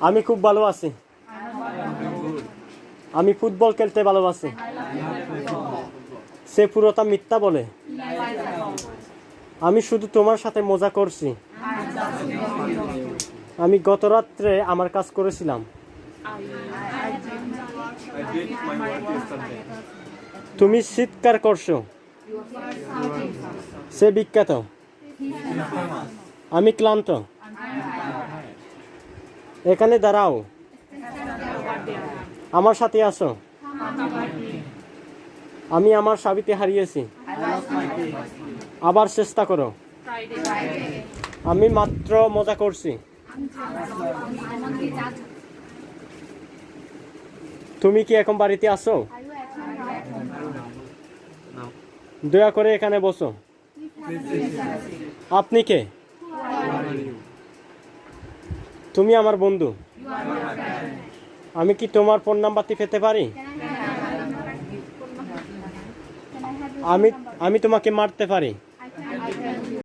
আমি খুব ভালো আছি। আমি ফুটবল খেলতে ভালোবাসি। সে পুরোটা মিথ্যা বলে। আমি শুধু তোমার সাথে মজা করছি। আমি গত রাত্রে আমার কাজ করেছিলাম। তুমি চিৎকার করছো। সে বিখ্যাত। আমি ক্লান্ত। এখানে দাঁড়াও। আমার সাথে আসো। আমি আমার চাবিতে হারিয়েছি। আবার চেষ্টা করো। আমি মাত্র মজা করছি। তুমি কি এখন বাড়িতে আসো? দয়া করে এখানে বসো। আপনি কে? তুমি আমার বন্ধু। আমি কি তোমার ফোন নাম্বারটি পেতে পারি? আমি তোমাকে মারতে পারি।